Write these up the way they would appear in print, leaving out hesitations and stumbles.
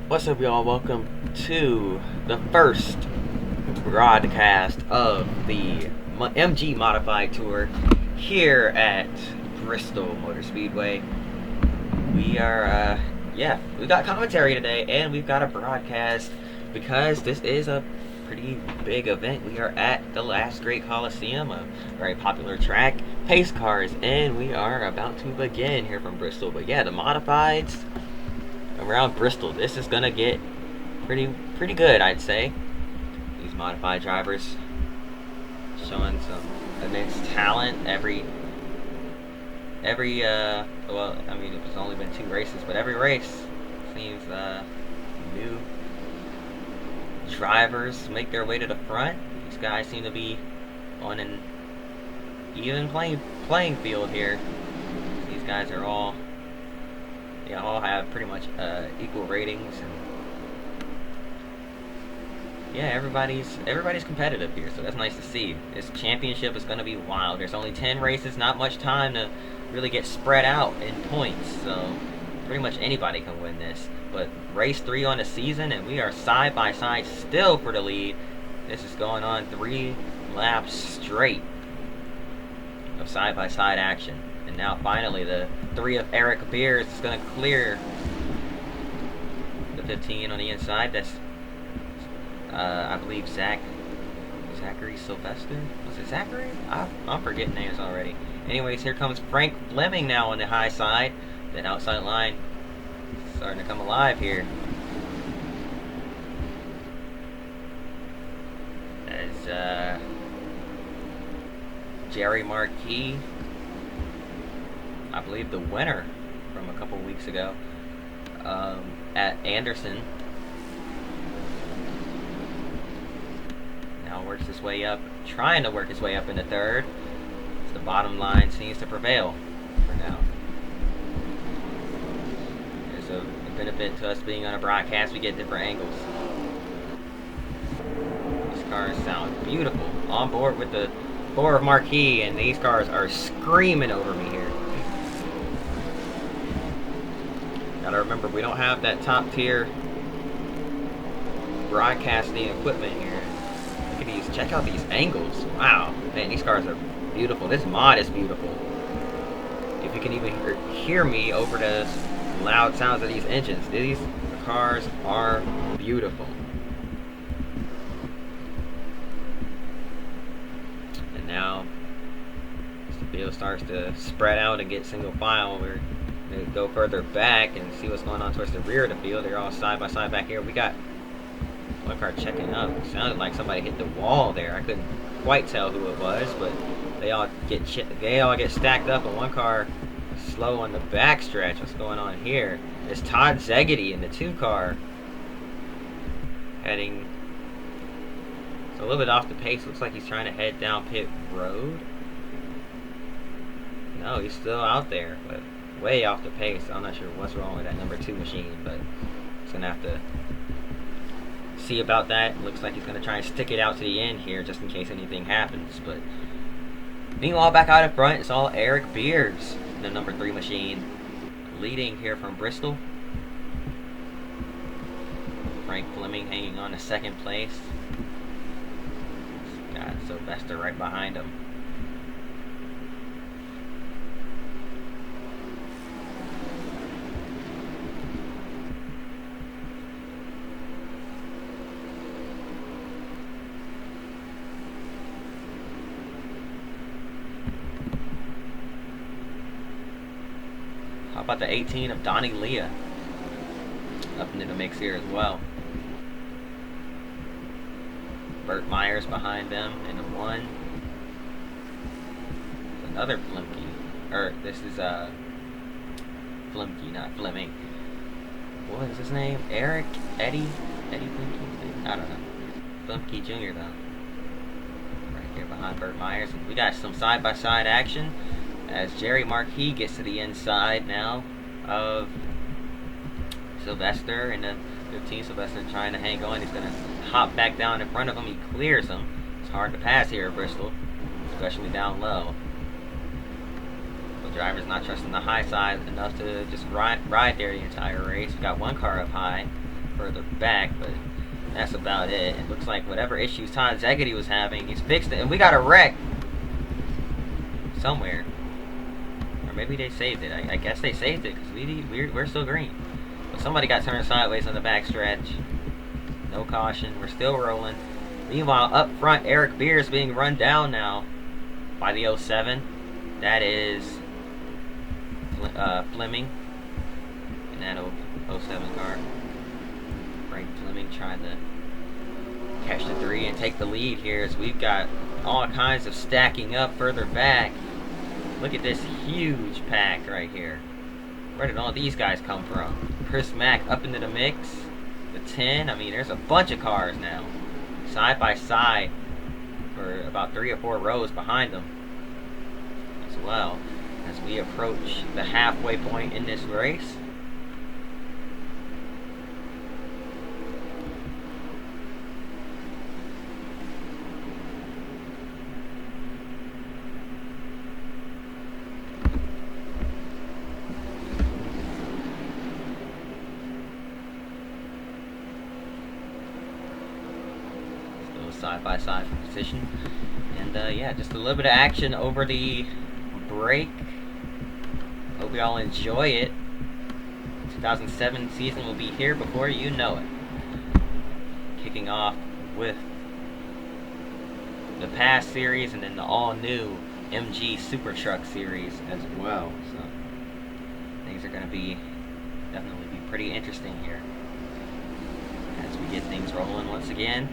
What's up, y'all? Welcome to the first broadcast of the MG Modified Tour here at Bristol Motor Speedway. We are, we got commentary today, and we've got a broadcast because this is a pretty big event. We are at the Last Great Coliseum, a very popular track, pace cars, and we are about to begin here from Bristol. But yeah, the modifieds around Bristol, this is gonna get pretty good, I'd say. These modified drivers showing some immense talent. Well, I mean, it's only been 2 races, but every race seems new drivers make their way to the front. These guys seem to be on an even playing field here. These guys are all have pretty much equal ratings, and yeah, everybody's competitive here, so that's nice to see. This championship is going to be wild. There's only 10 races, not much time to really get spread out in points, so pretty much anybody can win this. But race 3 on the season, and we are side by side still for the lead. This is going on 3 laps straight of side by side action. And now finally the 3 of Eric Beers is going to clear the 15 on the inside. That's I believe Zachary Sylvester? Was it Zachary? I'm forgetting names already. Anyways, here comes Frank Fleming now on the high side. That outside line starting to come alive here. As Jerry Marquis, I believe the winner from a couple weeks ago, at Anderson, now works his way up, trying to work his way up into 3rd. So the bottom line seems to prevail for now. There's a benefit to us being on a broadcast. We get different angles. These cars sound beautiful. On board with the 4 of Marquis, and these cars are screaming over me here. Gotta remember, we don't have that top tier broadcasting equipment here. Look at these, check out these angles. Wow, man, these cars are beautiful. This mod is beautiful. If you can even hear me over the loud sounds of these engines, these cars are beautiful. And now, as the field starts to spread out and get single file, we're going to go further back and see what's going on towards the rear of the field. They're all side by side back here. We got one car checking up. It sounded like somebody hit the wall there. I couldn't quite tell who it was, but they all get stacked up, and one car slow on the backstretch. What's going on here? It's Todd Zegedy in the 2 car heading. It's a little bit off the pace. Looks like he's trying to head down pit road. No, he's still out there, but way off the pace. I'm not sure what's wrong with that number 2 machine, but he's gonna have to see about that. Looks like he's gonna try and stick it out to the end here just in case anything happens. But meanwhile, back out in front, it's all Eric Beers, the number 3 machine, leading here from Bristol. Frank Fleming hanging on to 2nd place. Got Sylvester right behind him. How about the 18 of Donnie Leah up into the mix here as well. Burt Myers behind them in the 1. Another Flemke. Or this is Flemke, not Fleming. What is his name? Eddie Flemke? I don't know. Flemke Jr. though. Right here behind Burt Myers. And we got some side by side action as Jerry Marquis gets to the inside now of Sylvester in the 15. Sylvester trying to hang on. He's going to hop back down in front of him. He clears him. It's hard to pass here at Bristol, especially down low. The driver's not trusting the high side enough to just ride there the entire race. We got one car up high. further back, but that's about it. It looks like whatever issues Todd Zaggety was having, he's fixed it, and we got a wreck somewhere. Or maybe they saved it. I guess they saved it, because we're still green. But somebody got turned sideways on the back stretch. No caution. We're still rolling. Meanwhile, up front, Eric Beers being run down now by the 07. That is Fleming in that 07 car. Frank Fleming trying to catch the 3 and take the lead here, as we've got all kinds of stacking up further back. Look at this huge pack right here. Where did all these guys come from? Chris Mack up into the mix. The 10. I mean, there's a bunch of cars now, side by side, for about 3 or 4 rows behind them as well, as we approach the halfway point in this race. Side by side for position, and yeah, just a little bit of action over the break. Hope you all enjoy it. 2007 season will be here before you know it. Kicking off with the past series and then the all-new MG Super Truck series as well. So things are going to be definitely be pretty interesting here as we get things rolling once again.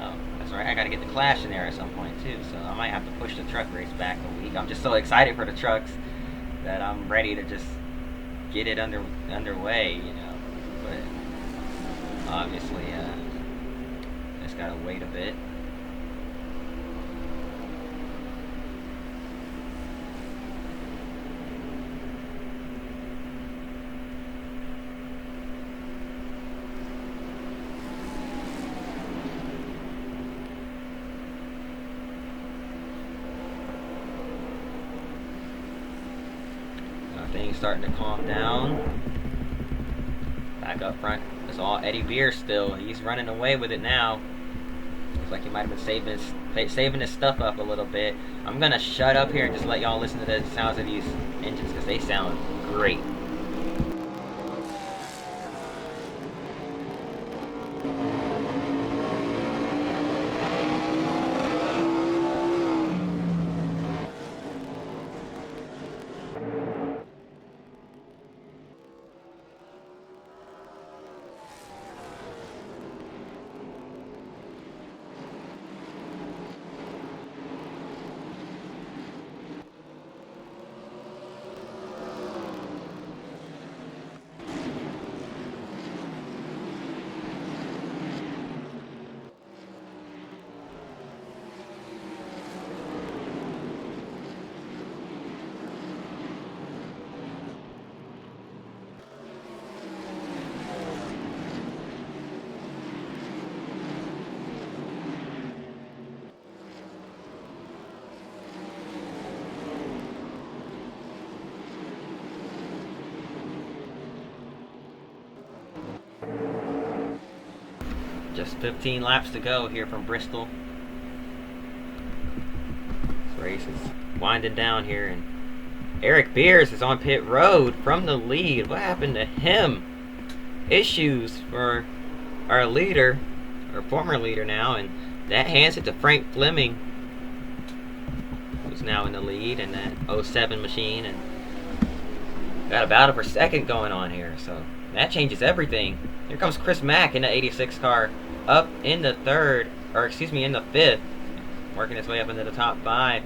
Oh, that's right, I gotta get the Clash in there at some point too, so I might have to push the truck race back a week. I'm just so excited for the trucks that I'm ready to just get it underway, you know. But obviously, just gotta wait a bit. Things starting to calm down. Back up front, it's all Eddie Beer still. He's running away with it now. Looks like he might have been saving his stuff up a little bit. I'm gonna shut up here and just let y'all listen to the sounds of these engines, because they sound great. Just 15 laps to go here from Bristol. This race is winding down here, and Eric Beers is on pit road from the lead. What happened to him? Issues for our leader, or former leader now, and that hands it to Frank Fleming, who's now in the lead in that 07 machine, and got a battle for second going on here, so that changes everything. Here comes Chris Mack in the 86 car, up in the third, or excuse me, in the fifth, working his way up into the top 5.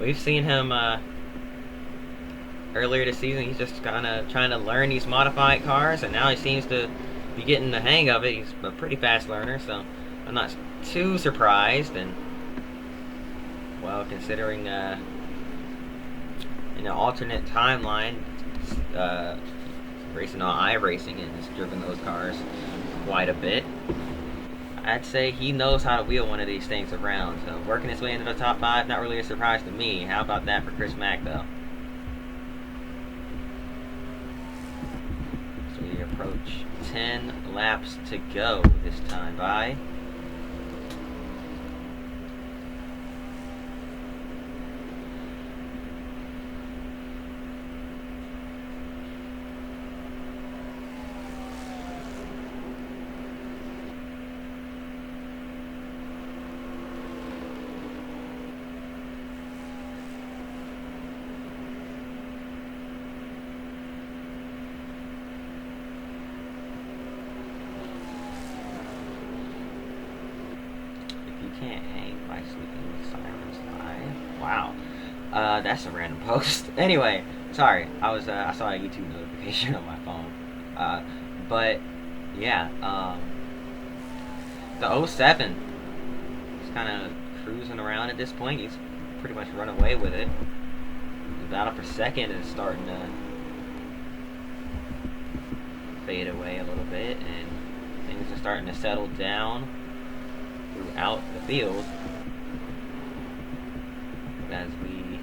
We've seen him earlier this season. He's just kind of trying to learn these modified cars, and now he seems to be getting the hang of it. He's a pretty fast learner, so I'm not too surprised. And well, considering in an alternate timeline, racing on iRacing and has driven those cars quite a bit, I'd say he knows how to wheel one of these things around. So working his way into the top 5, not really a surprise to me. How about that for Chris Mack, though? approach. 10 laps to go this time by. Can't hang by sleeping with sirens live. Wow, that's a random post. Anyway, sorry, I saw a YouTube notification on my phone. But yeah, the '07 is kind of cruising around at this point. He's pretty much run away with it. The battle for second is starting to fade away a little bit, and things are starting to settle down throughout the field as we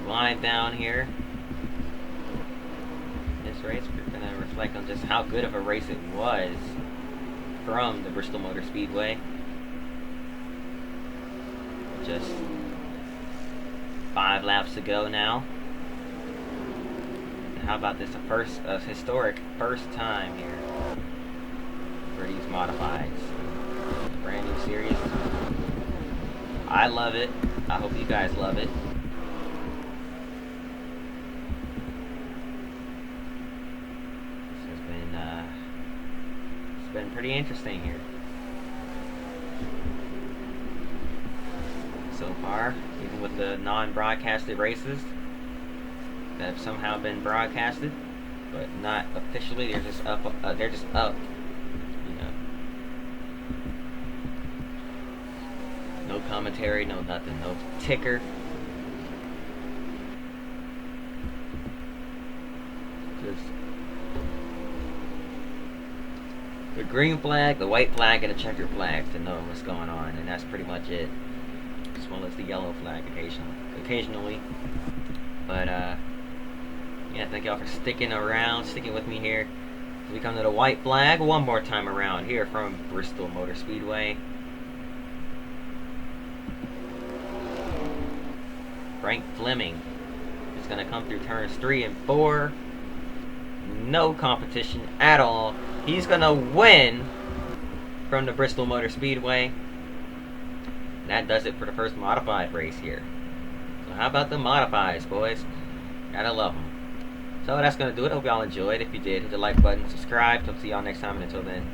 wind down here. This race, we're going to reflect on just how good of a race it was from the Bristol Motor Speedway. Just 5 laps to go now. How about this? A historic first time here for these modifieds. Brand new series. I love it. I hope you guys love it. This has been it's been pretty interesting here so far, even with the non-broadcasted races that have somehow been broadcasted, but not officially. They're just up. They're just up. You know, no commentary, no nothing, no ticker. Just the green flag, the white flag, and the checkered flag to know what's going on, and that's pretty much it. As well as the yellow flag occasionally. But yeah, thank y'all for sticking with me here. We come to the white flag one more time around here from Bristol Motor Speedway. Frank Fleming is going to come through turns 3 and 4. No competition at all. He's going to win from the Bristol Motor Speedway. That does it for the first modified race here. So how about the modifieds, boys? Gotta love them. So that's going to do it. Hope y'all enjoyed. If you did, hit the like button, subscribe. Hope to see y'all next time. And until then,